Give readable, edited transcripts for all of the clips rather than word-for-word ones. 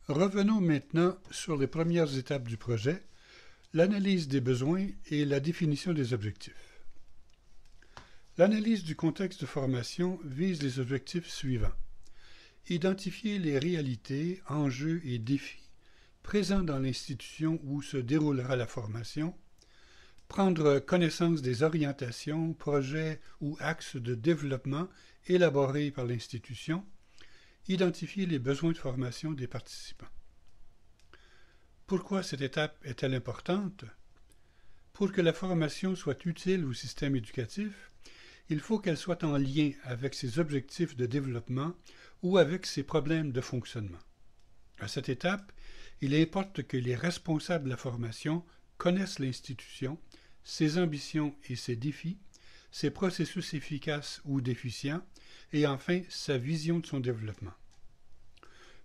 Revenons maintenant sur les premières étapes du projet, l'analyse des besoins et la définition des objectifs. L'analyse du contexte de formation vise les objectifs suivants. Identifier les réalités, enjeux et défis présents dans l'institution où se déroulera la formation, prendre connaissance des orientations, projets ou axes de développement élaborés par l'institution, identifier les besoins de formation des participants. Pourquoi cette étape est-elle importante? Pour que la formation soit utile au système éducatif, il faut qu'elle soit en lien avec ses objectifs de développement ou avec ses problèmes de fonctionnement. À cette étape, il importe que les responsables de la formation connaissent l'institution, ses ambitions et ses défis, ses processus efficaces ou déficients, et enfin sa vision de son développement.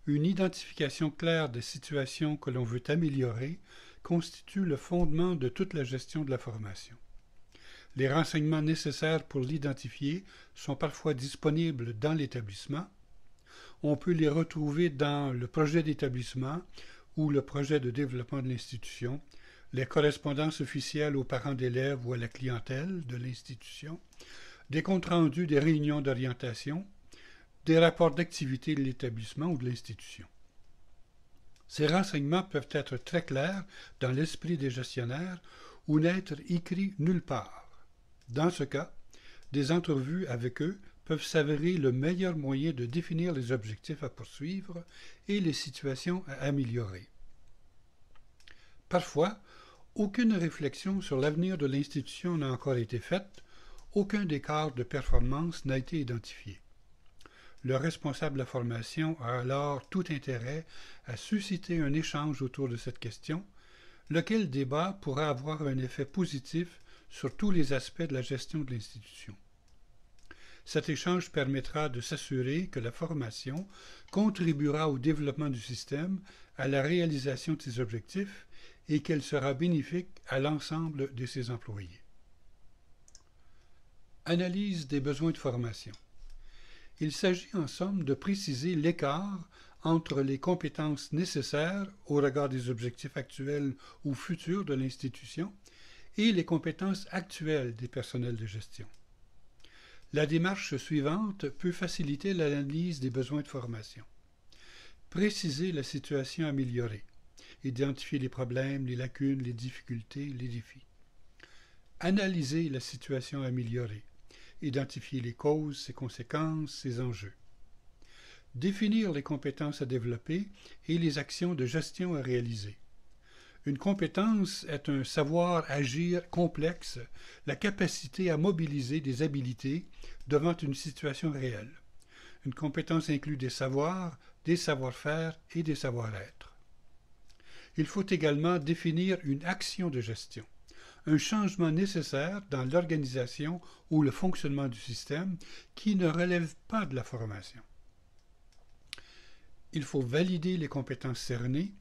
Une identification claire des situations que l'on veut améliorer constitue le fondement de toute la gestion de la formation. Les renseignements nécessaires pour l'identifier sont parfois disponibles dans l'établissement. On peut les retrouver dans le projet d'établissement ou le projet de développement de l'institution, les correspondances officielles aux parents d'élèves ou à la clientèle de l'institution, des comptes rendus des réunions d'orientation, des rapports d'activité de l'établissement ou de l'institution. Ces renseignements peuvent être très clairs dans l'esprit des gestionnaires ou n'être écrits nulle part. Dans ce cas, des entrevues avec eux peuvent s'avérer le meilleur moyen de définir les objectifs à poursuivre et les situations à améliorer. Parfois, aucune réflexion sur l'avenir de l'institution n'a encore été faite, aucun écart de performance n'a été identifié. Le responsable de la formation a alors tout intérêt à susciter un échange autour de cette question, lequel débat pourra avoir un effet positif sur tous les aspects de la gestion de l'institution. Cet échange permettra de s'assurer que la formation contribuera au développement du système, à la réalisation de ses objectifs et qu'elle sera bénéfique à l'ensemble de ses employés. Analyse des besoins de formation. Il s'agit en somme de préciser l'écart entre les compétences nécessaires au regard des objectifs actuels ou futurs de l'institution et les compétences actuelles des personnels de gestion. La démarche suivante peut faciliter l'analyse des besoins de formation. Préciser la situation améliorée. Identifier les problèmes, les lacunes, les difficultés, les défis. Analyser la situation améliorée. Identifier les causes, ses conséquences, ses enjeux. Définir les compétences à développer et les actions de gestion à réaliser. Une compétence est un savoir agir complexe, la capacité à mobiliser des habiletés devant une situation réelle. Une compétence inclut des savoirs, des savoir-faire et des savoir-être. Il faut également définir une action de gestion, un changement nécessaire dans l'organisation ou le fonctionnement du système qui ne relève pas de la formation. Il faut valider les compétences cernées,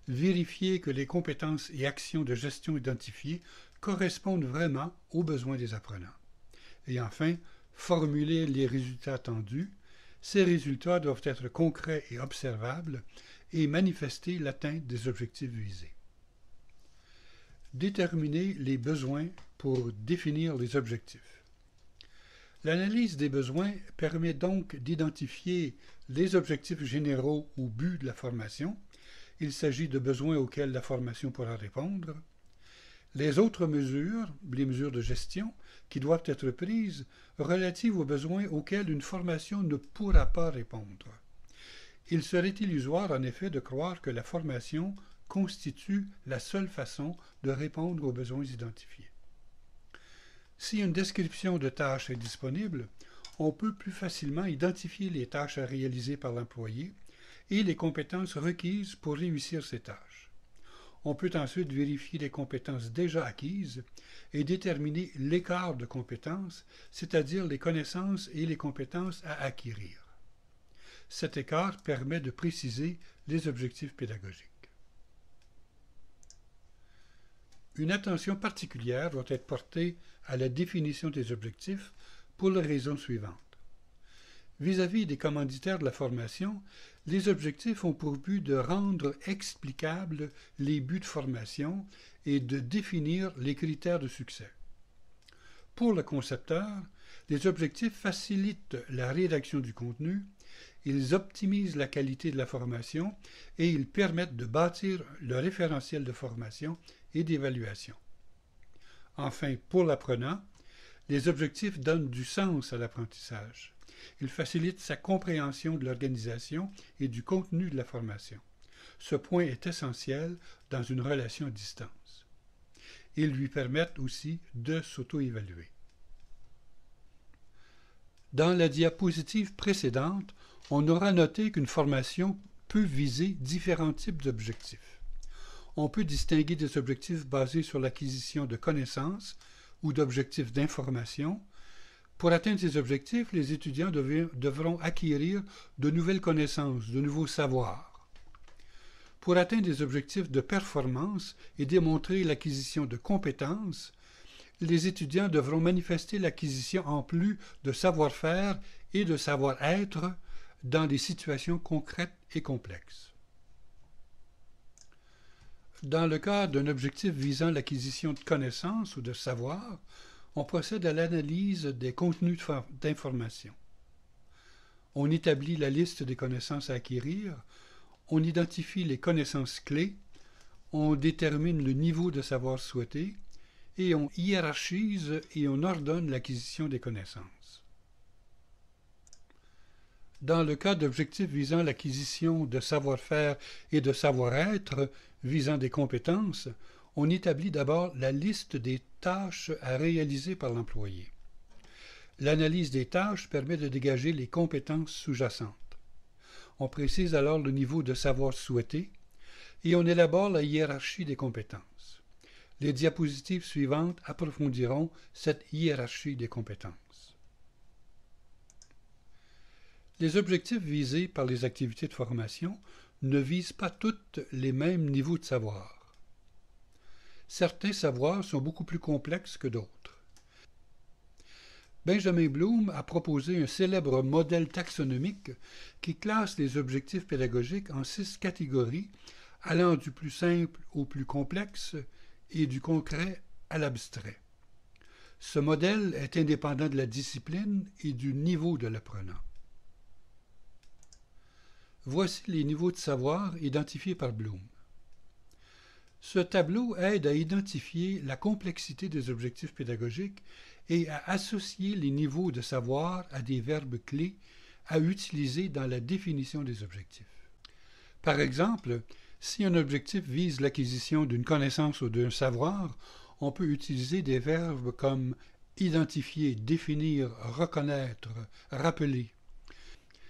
vérifier que les compétences et actions de gestion identifiées correspondent vraiment aux besoins des apprenants. Et enfin, formuler les résultats attendus. Ces résultats doivent être concrets et observables et manifester l'atteinte des objectifs visés. Déterminer les besoins pour définir les objectifs. L'analyse des besoins permet donc d'identifier les objectifs généraux ou buts de la formation. Il s'agit de besoins auxquels la formation pourra répondre. Les autres mesures, les mesures de gestion, qui doivent être prises, relatives aux besoins auxquels une formation ne pourra pas répondre. Il serait illusoire en effet de croire que la formation constitue la seule façon de répondre aux besoins identifiés. Si une description de tâches est disponible, on peut plus facilement identifier les tâches à réaliser par l'employé et les compétences requises pour réussir ces tâches. On peut ensuite vérifier les compétences déjà acquises et déterminer l'écart de compétences, c'est-à-dire les connaissances et les compétences à acquérir. Cet écart permet de préciser les objectifs pédagogiques. Une attention particulière doit être portée à la définition des objectifs pour les raisons suivantes. Vis-à-vis des commanditaires de la formation, les objectifs ont pour but de rendre explicables les buts de formation et de définir les critères de succès. Pour le concepteur, les objectifs facilitent la rédaction du contenu, ils optimisent la qualité de la formation et ils permettent de bâtir le référentiel de formation et d'évaluation. Enfin, pour l'apprenant, les objectifs donnent du sens à l'apprentissage. Ils facilitent sa compréhension de l'organisation et du contenu de la formation. Ce point est essentiel dans une relation à distance. Ils lui permettent aussi de s'auto-évaluer. Dans la diapositive précédente, on aura noté qu'une formation peut viser différents types d'objectifs. On peut distinguer des objectifs basés sur l'acquisition de connaissances ou d'objectifs d'information. Pour atteindre ces objectifs, les étudiants devront acquérir de nouvelles connaissances, de nouveaux savoirs. Pour atteindre des objectifs de performance et démontrer l'acquisition de compétences, les étudiants devront manifester l'acquisition en plus de savoir-faire et de savoir-être dans des situations concrètes et complexes. Dans le cas d'un objectif visant l'acquisition de connaissances ou de savoir, on procède à l'analyse des contenus d'information. On établit la liste des connaissances à acquérir, on identifie les connaissances clés, on détermine le niveau de savoir souhaité, et on hiérarchise et on ordonne l'acquisition des connaissances. Dans le cas d'objectifs visant l'acquisition de savoir-faire et de savoir-être visant des compétences, on établit d'abord la liste des tâches à réaliser par l'employé. L'analyse des tâches permet de dégager les compétences sous-jacentes. On précise alors le niveau de savoir souhaité et on élabore la hiérarchie des compétences. Les diapositives suivantes approfondiront cette hiérarchie des compétences. Les objectifs visés par les activités de formation ne visent pas toutes les mêmes niveaux de savoir. Certains savoirs sont beaucoup plus complexes que d'autres. Benjamin Bloom a proposé un célèbre modèle taxonomique qui classe les objectifs pédagogiques en 6 catégories, allant du plus simple au plus complexe et du concret à l'abstrait. Ce modèle est indépendant de la discipline et du niveau de l'apprenant. Voici les niveaux de savoir identifiés par Bloom. Ce tableau aide à identifier la complexité des objectifs pédagogiques et à associer les niveaux de savoir à des verbes clés à utiliser dans la définition des objectifs. Par exemple, si un objectif vise l'acquisition d'une connaissance ou d'un savoir, on peut utiliser des verbes comme identifier, définir, reconnaître, rappeler.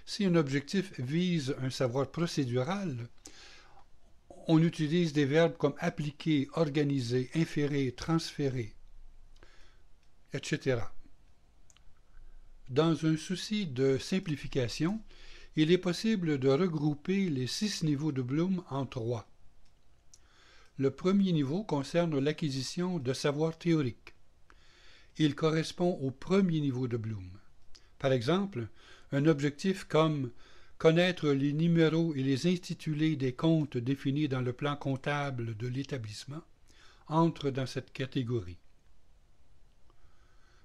Si un objectif vise un savoir procédural, on utilise des verbes comme appliquer, organiser, inférer, transférer, etc. Dans un souci de simplification, il est possible de regrouper les 6 niveaux de Bloom en 3. Le premier niveau concerne l'acquisition de savoirs théoriques. Il correspond au premier niveau de Bloom. Par exemple, un objectif comme connaître les numéros et les intitulés des comptes définis dans le plan comptable de l'établissement entre dans cette catégorie.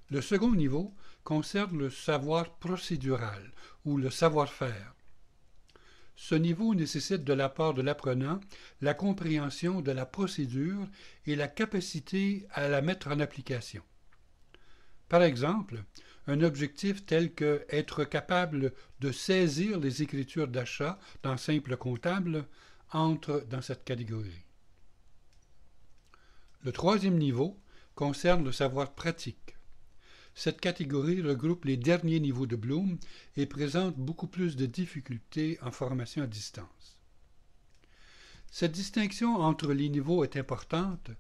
Le second niveau concerne le savoir procédural ou le savoir-faire. Ce niveau nécessite de la part de l'apprenant la compréhension de la procédure et la capacité à la mettre en application. Par exemple, un objectif tel que être capable de saisir les écritures d'achat dans Simple comptable entre dans cette catégorie. Le troisième niveau concerne le savoir pratique. Cette catégorie regroupe les derniers niveaux de Bloom et présente beaucoup plus de difficultés en formation à distance. Cette distinction entre les niveaux est importante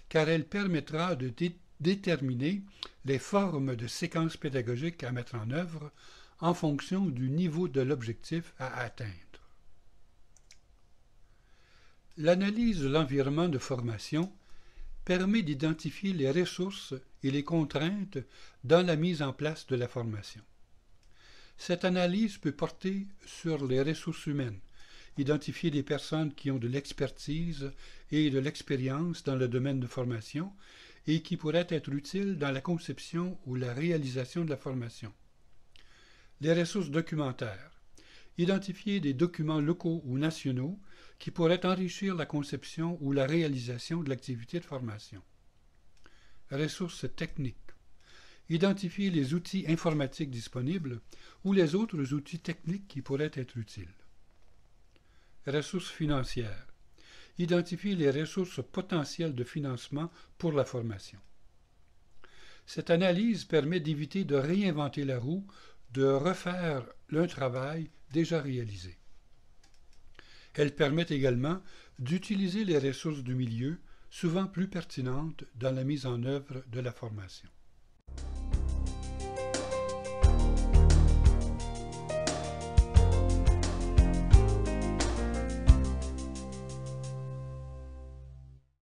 car elle permettra de déterminer les formes de séquences pédagogiques à mettre en œuvre en fonction du niveau de l'objectif à atteindre. L'analyse de l'environnement de formation permet d'identifier les ressources et les contraintes dans la mise en place de la formation. Cette analyse peut porter sur les ressources humaines, identifier des personnes qui ont de l'expertise et de l'expérience dans le domaine de formation et qui pourraient être utiles dans la conception ou la réalisation de la formation. Les ressources documentaires. Identifier des documents locaux ou nationaux qui pourraient enrichir la conception ou la réalisation de l'activité de formation. Ressources techniques. Identifier les outils informatiques disponibles ou les autres outils techniques qui pourraient être utiles. Ressources financières. Identifier les ressources potentielles de financement pour la formation. Cette analyse permet d'éviter de réinventer la roue, de refaire un travail déjà réalisé. Elle permet également d'utiliser les ressources du milieu, souvent plus pertinentes dans la mise en œuvre de la formation.